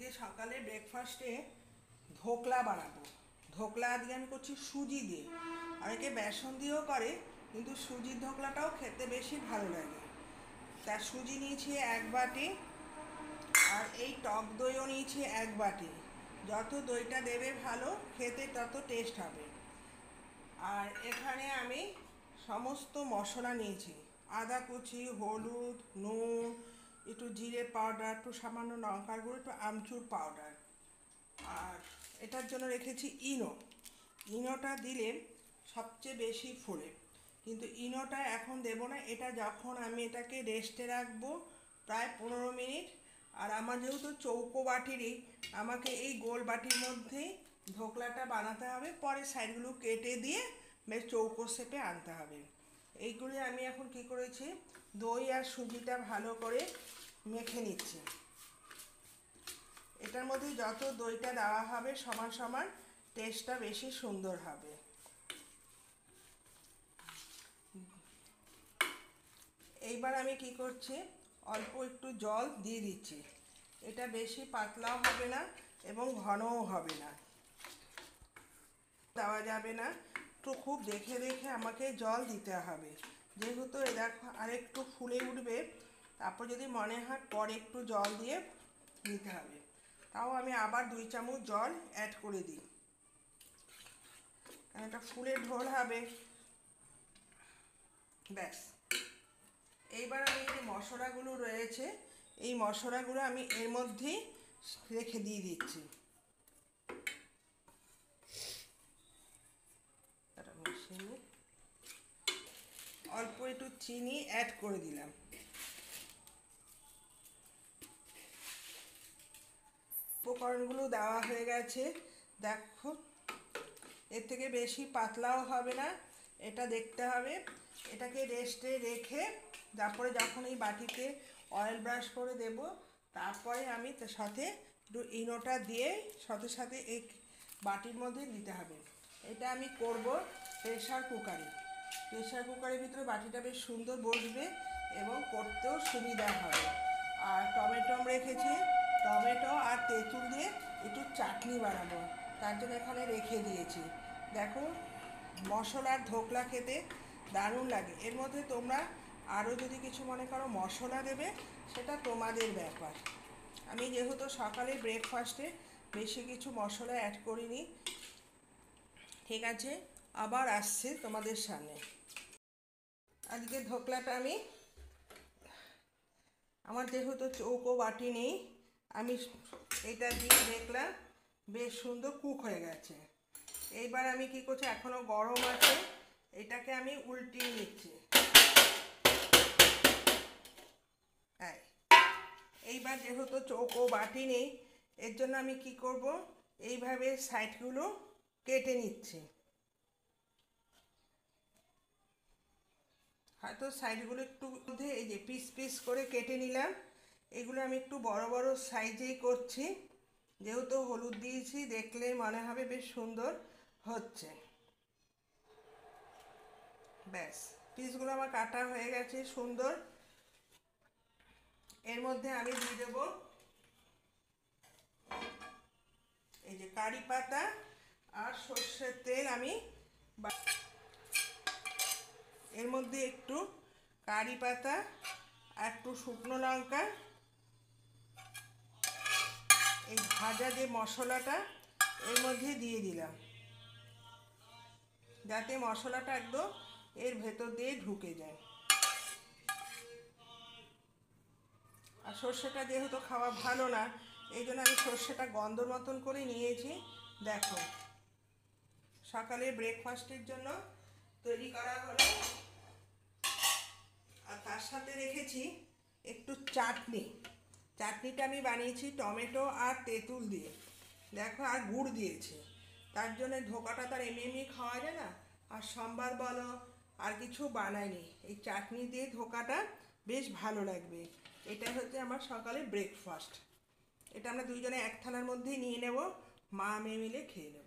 আজকে সকালে ব্রেকফাস্টে ধোকলা বানাবো। ধোকলা আজকে আমি করছি সুজি দিয়ে। অনেকে বেসন দিয়েও করে, কিন্তু সুজির ধোকলাটাও খেতে বেশি ভালো লাগে। তা সুজি নিয়েছি 1 বাটি, আর এই টক দইও নিয়েছি 1 বাটি। যত দইটা দেবে ভালো, খেতে তত টেস্ট হবে। আর এখানে আমি সমস্ত মশলা নিয়েছি, আদা কুচি, হলুদ, নুন, একটু জিরে পাউডার, একটু সামান্য লঙ্কার গুঁড়ো, একটু আমচুর পাউডার। আর এটার জন্য রেখেছি ইনো। ইনোটা দিলে সবচেয়ে বেশি ফোলে, কিন্তু ইনোটা এখন দেবো না। এটা যখন আমি এটাকে রেস্টে রাখবো প্রায় 15 মিনিট। আর আমার যেহেতু চৌকো বাটিরই, আমাকে এই গোল বাটির মধ্যেই ধোকলাটা বানাতে হবে। পরে সাইডগুলো কেটে দিয়ে বেশ চৌকো শেপে আনতে হবে। এইগুলি আমি এখন কি করেছি, দই আর সুজিটা ভালো করে মেখে নিচ্ছি। এটার মধ্যে যত দইটা দেওয়া হবে সমান সমান টেস্টটা বেশি সুন্দর হবে। এইবার আমি কি করছি, অল্প একটু জল দিয়ে দিচ্ছি। এটা বেশি পাতলাও হবে না এবং ঘনও হবে না, দেওয়া যাবে না। একটু খুব দেখে দেখে আমাকে জল দিতে হবে, যেহেতু এ দেখো আরেকটু ফুলে উঠবে। তারপর যদি মনে হয় পরে একটু জল দিয়ে নিতে হবে, তাও আমি আবার 2 চামচ জল অ্যাড করে দিই, কারণ এটা ফুলে ঢোল হবে। ব্যাস, এইবার আমি যে মশলাগুলো রয়েছে, এই মশলাগুলো আমি এর মধ্যেই রেখে দিয়ে দিচ্ছি। অল্প একটু চিনি অ্যাড করে দিলাম। উপকরণগুলো দেওয়া হয়ে গেছে, দেখো এর থেকে বেশি পাতলাও হবে না। এটা দেখতে হবে। এটাকে রেস্টে রেখে তারপরে যখন এই বাটিতে অয়েল ব্রাশ করে দেব, তারপরে আমি তার সাথে একটু ইনোটা দিয়ে সাথে সাথে এই বাটির মধ্যে দিতে হবে। এটা আমি করব প্রেশার কুকারে। প্রেশার কুকারের ভিতরে বাটিটা বেশ সুন্দর বসবে এবং করতেও সুবিধা হবে। আর টমেটো রেখেছি, টমেটো আর তেঁতুল দিয়ে একটু চাটনি বানাবো, তার জন্য এখানে রেখে দিয়েছি। দেখো, মশলার ধোকলা খেতে দারুণ লাগে। এর মধ্যে তোমরা আরও যদি কিছু মনে করো মশলা দেবে, সেটা তোমাদের ব্যাপার। আমি যেহেতু সকালে ব্রেকফাস্টে বেশি কিছু মশলা অ্যাড করিনি। ঠিক আছে, আবার আসছে তোমাদের সামনে। আজকে ধোকলাটা আমার যেহেতু চৌকো বাটি নেই, আমি এটা দিয়ে দেখলাম বেশ সুন্দর কুক হয়ে গেছে। এইবার আমি কি করছি, এখনও গরম আছে, এটাকে আমি উল্টিয়ে নিচ্ছি। এইবার যেহেতু চৌকো বাটি নেই, এর জন্য আমি কি করব, এইভাবে সাইডগুলো কেটে নিচ্ছি। হয়তো সাইডগুলো একটু মধ্যে এই যে পিস পিস করে কেটে নিলাম। এগুলো আমি একটু বড় বড় সাইজেই করছি, যেহেতু হলুদ দিয়েছি, দেখলেই মনে হবে বেশ সুন্দর হচ্ছে। ব্যাস, পিসগুলো আমার কাটা হয়ে গেছে সুন্দর। এর মধ্যে আমি দিয়ে দেবো এই যে কারি পাতা আর সর্ষের তেল। আমি এর মধ্যে একটু কারি পাতা আর একটু শুকনো লঙ্কা, এই ভাজা যে মশলাটা এর মধ্যে দিয়ে দিলাম, যাতে মশলাটা একদম এর ভেতর দিয়ে ঢুকে যায়। আর সর্ষেটা যেহেতু খাওয়া ভালো না, এই জন্য আমি সর্ষেটা গন্ধর মতন করে নিয়েছি। দেখো, সকালে ব্রেকফাস্টের জন্য তৈরি করা হলো। আর তার সাথে রেখেছি একটু চাটনি। চাটনিটা আমি বানিয়েছি টমেটো আর তেঁতুল দিয়ে, দেখো, আর গুড় দিয়েছি। তার জন্য ধোকাটা তার এমনি এমনি খাওয়া যায় না, আর সম্বার বলো আর কিছু বানাইনি। এই চাটনি দিয়ে ধোকাটা বেশ ভালো লাগবে। এটা হচ্ছে আমার সকালে ব্রেকফাস্ট। এটা আমরা দুইজনে এক থালার মধ্যেই নিয়ে নেব, মা মেয়ে মিলে খেয়ে নেব।